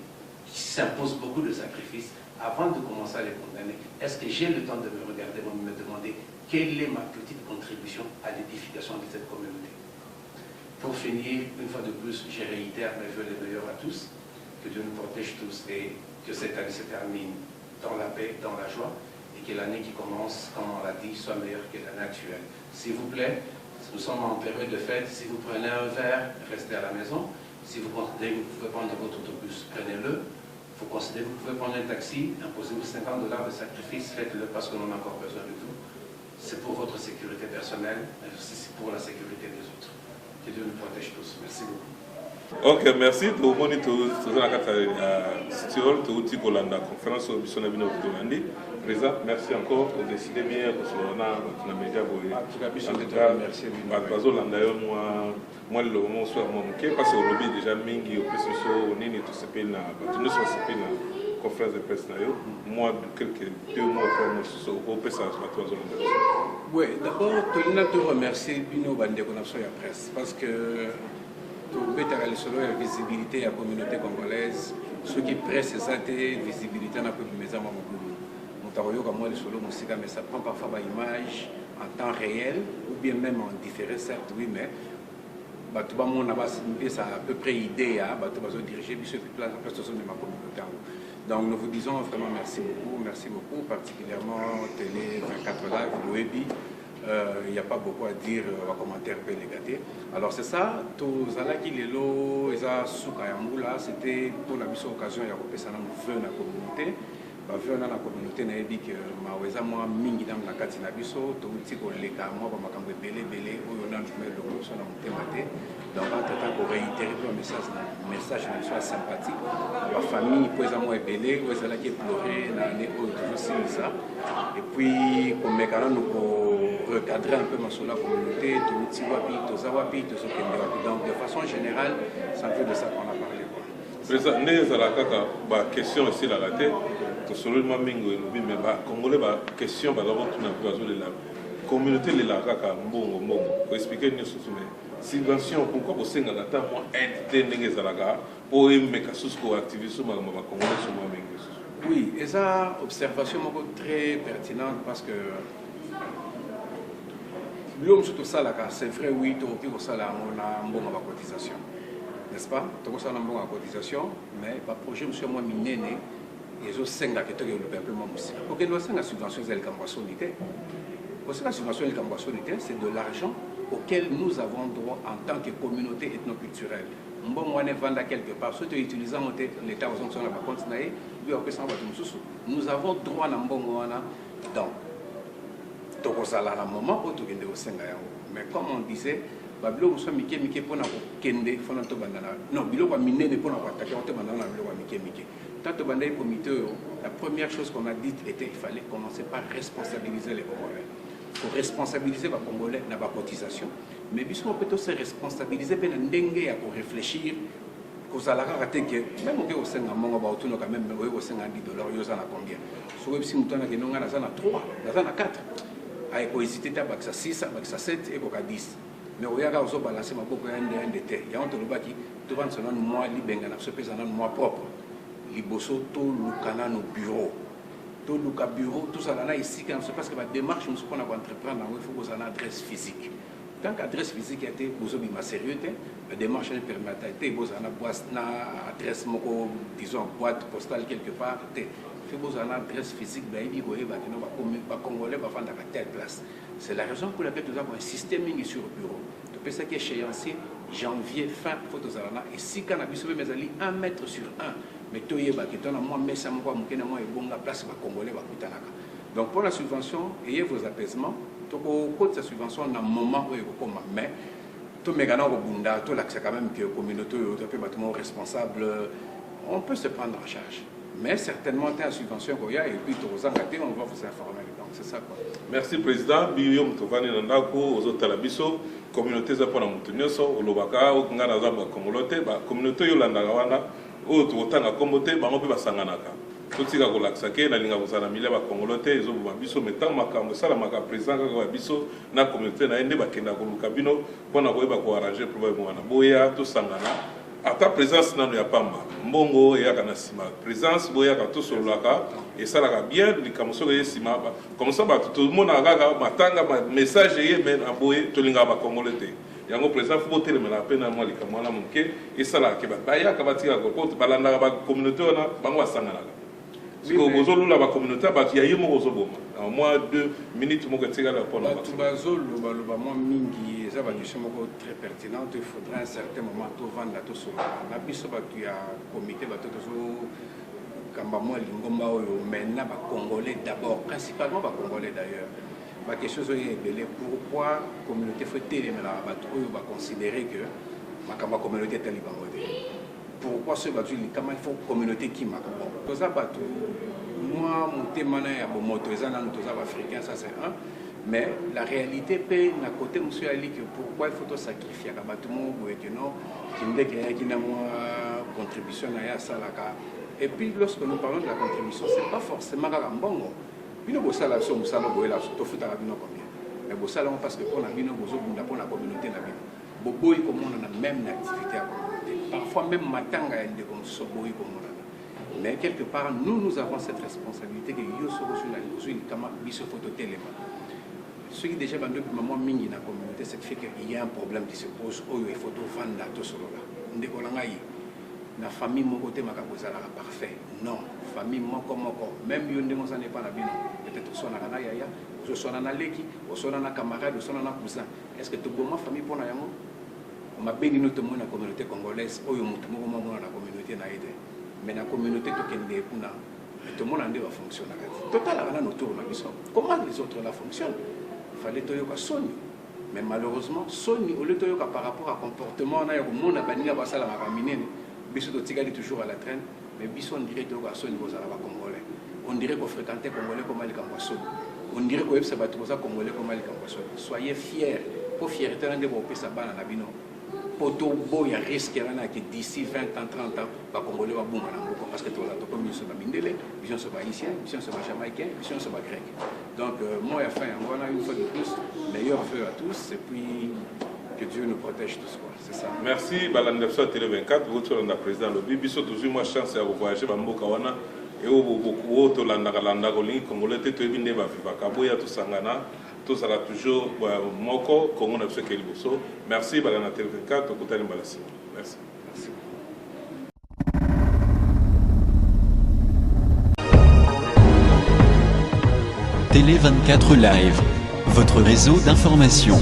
qui s'imposent beaucoup de sacrifices avant de commencer à les condamner, est-ce que j'ai le temps de me regarder, de me demander quelle est ma petite contribution à l'édification de cette communauté? Pour finir, une fois de plus, je réitère mes vœux les meilleurs à tous, que Dieu nous protège tous et que cette année se termine dans la paix, dans la joie, et que l'année qui commence, comme on l'a dit, soit meilleure que l'année actuelle. S'il vous plaît, nous sommes en période de fête, si vous prenez un verre, restez à la maison. Si vous considérez que vous pouvez prendre votre autobus, prenez-le. Vous considérez que vous pouvez prendre un taxi, imposez-vous $50 de sacrifice, faites-le parce qu'on en a encore besoin de vous. C'est pour votre sécurité personnelle, mais aussi pour la sécurité des autres. Que Dieu nous protège tous. Merci beaucoup. Ok, merci. Tout le monde est tout la conférence sur Bisson Abino Tolandi. Président, merci encore pour décider bien que ce soit dans les médias. En tout cas, merci. Moi, le moment soit mon parce que le lobby déjà mingi au plus au nini tout ce pays là, tout ne soit ce pays là. Conférence de presse moi quelques 2 mois 3 mois au PSA oui, d'abord tout le monde te remercie Bino Bande Connexion à presse parce que tout peut aller sur la visibilité à la communauté congolaise, ceux qui pressent cette visibilité dans la communauté Montaroyo comme moi le solo musique mais ça prend parfois une image en temps réel ou bien même en différé certes oui mais tout le monde a à peu près idée à diriger la prestation de ma communauté. Donc nous vous disons vraiment merci beaucoup, particulièrement Télé 24 Live, le Webi. Il n'y a pas beaucoup à dire en commentaire négatif. Alors c'est ça, tous qui les lots, c'était pour la mission occasion de repérer dans la communauté. Dans la communauté, on a dit que moi, mingi dans la carte na biso, tout petit collègue à moi, ma cambre belé, on a joué le groupe sur la montée. Donc, entre temps, pour réitérer le message soit sympathique. La famille, pour les amours est belé, où est-ce qui est pleuré, l'année où toujours ça. Et puis, comme mécanisme, nous recadrer un peu la communauté, tout petit wapi, tout ça wapi, tout ce qui est donc, de façon générale, c'est un peu de ça qu'on a parlé. Président, nous avons la question ici la tête. Seulement mingo mais congolais question d'abord tout la communauté les la kaka mbongo pour expliquer nous sur subvention pourquoi vous senga la temps moi entité ndenge zalaka pour meka susko activiste ma congolais sur moi mingo. Oui, et ça observation très pertinente parce que l'homme surtout ça là c'est vrai oui tout au ça là on a un bon cotisation. N'est-ce pas? Tout ça on a un bon cotisation mais pas projet monsieur moi minéné et je sais que tu as simplement aussi. Pour que nous ayons la subvention de l'État, la subvention de l'État, c'est de l'argent auquel nous avons droit en tant que communauté ethnoculturelle. Bon, on est vendu quelque part, soit utilisant l'État aux fonctions de la compte, nous avons droit à un bon moment. Donc, tu as un moment où tu es au Sénat. Mais comme on disait, Babilo so mike pona ko kende fona to bandana non bilo kwa minene pona ko attaquer on te bandana bilo kwa mike tant to bandai comité la première chose qu'on a dit était il fallait commencer par responsabiliser les Congolais pour responsabiliser les Congolais na ba cotisation mais biso on peut se responsabiliser ben ndenge ya ko réfléchir ko sala ka te que même au senga mongo ba otuno quand même au senga $10 yo ça na combien so web si mutana ke nonga na ça na 3 na ça na 4 ay ko hésiter ta baksa 6 baksa 7 et ko ka 10. Mais on a aussi balancé ma beaucoup de terre. Il y a un peu de temps qui moi libenga na se pesa na moi propre. Liboso to lukana no bureau. To luka bureau tout ça là ici quand se passe que la démarche nous qu'on a entreprendre il faut qu'on ait une adresse physique. Tant qu'adresse physique était vous avez ma sérieuxité, la démarche ne permet pas de vous en boîte na adresse moko disons boîte postale quelque part il faut vous en adresse physique ben il go eba que no ba congolais va faire à telle place. C'est la raison pour laquelle nous avons un système sur le bureau. Tu peux ça qui est échéancier janvier fin photo zalana et si quand on a vu mes alliés 1 mètre sur 1 mais tu y es qui ton moi mais ça moi mukena moi et bon la place va congolais va kutanaka. Donc pour la subvention ayez vos apaisements tu côté sa subvention dans moment où il comme mais tout mécano au bunda tout là c'est quand même que communauté tu peux battement responsable on peut se prendre en charge. Mais certainement, tu as une subvention et puis tu vas on va vous informer. Donc c'est ça quoi. Merci Président. Biyom Tovani Nandako, aux autres Talabiso, communauté Zapona Moutonioso, au Lobaka, au Ngana Zamba Komolote, communauté Yolanda Gawana, au Totanga Komote, Bamopi Basanganaka. Tout ce qui est relaxé, la ligne à Mila Komolote, ils ont Babiso, mais tant que Salamaka Président Babiso, la communauté n'a pas de Bakina Kolukabino, pour n'avoir pas arrangé pour Boya, tout Sangana. ata présence nano ya pamba mbongo eyaka na nsima présence boyaka tosololaka esalaka bien likambo soko ye nsima comme ça bato tomonaka kaka matanga message ye me na boye tolingaka bakongole te yango président fo botelemela mpe na mwa likambo wana moke esalaka ke bayaka batikaka po balandaka bacommunauté wana bango basanganaka siko bozolula bacommunauté bato ya ye moko ozoboma en moins 2 minutes moko etikala mpona bato bazolobaloba mwa mingi eza baquestion moko très pertinente. Il faudra un certain moment tovanda tosolola na biso bato ya comité bato tozokamba mwa lingomba oyo maintenant bacongolais d'abord, principalement bacongolais d'ailleurs. Ma question est pourquoi la communauté faut téléméla bato oyo baconsidérer que ma communauté est libango te. Pourquoi ce bato il faut communauté qui m'a bon toza bato moi mon témoin ya bon moto eza nanu toza africain ça c'est un. Mais la réalité peut na côté monsieur Ali que pourquoi il faut tout sacrifier à bato mo boye que non qui me dit qu'il y a moi contribution à ça là. Et puis lorsque nous parlons de la contribution c'est pas forcément la mbongo. Bino bosala so musala boyela to futa bino combien mais bosala parce que pour la bino bozo bunda pour la communauté na bino boboyi comme on a même activité à communauté parfois même matanga ya ndeko so boyi comme on a mais quelque part nous avons cette responsabilité que yo so sur la ligne kama biso photo téléma ce qui déjà bando maman mingi na communauté c'est fait qu'il y a un problème qui se pose oyo il faut to vanda to solo la ndeko la ngai na famille mon côté makabozala parfait non famille moko même yo ndemo ça n'est pas na bino peut-être sona na yaya so sona na leki o sona na camarade sona na cousin est-ce que to boma famille pona yango on m'a béni notre monde na communauté congolaise oyo mutu moko na communauté na aide mais na communauté to kende kuna tout le monde ande va fonctionner total ana no tour na biso comment les autres là fonctionnent fallait to yoka soni mais malheureusement soni au lieu to yoka par rapport à comportement na ya ko mona baninga basala makaminene biso to tikali toujours à la traîne mais biso on dirait que soni bozala ba congolais on dirait qu'on fréquentait congolais comme ali kamwaso on dirait que websa bato boza congolais comme ali kamwaso soyez fiers pour fierté na ndebo pesa bana na bino poto boya risque na que d'ici 20 ans 30 ans ba congolais ba bunga na mboko parce que to la to comme biso ba mindele biso so ba haïtien biso so ba jamaïcain biso so ba grec donc moi à fin on a une fois de plus meilleur feu à tous et puis que Dieu nous protège tous quoi, c'est ça. Merci Balandepso Télé 24 votre président le biso toujours moi chance à voyager ba mboka wana et au beaucoup auto landa ko lingi congolais te to ebinde ba viva kaboya to sangana to sera toujours moko kongo na biso keli boso. Merci Balanda Télé 24 okutani balasi. Merci. Merci. Télé 24 Live, votre réseau d'information.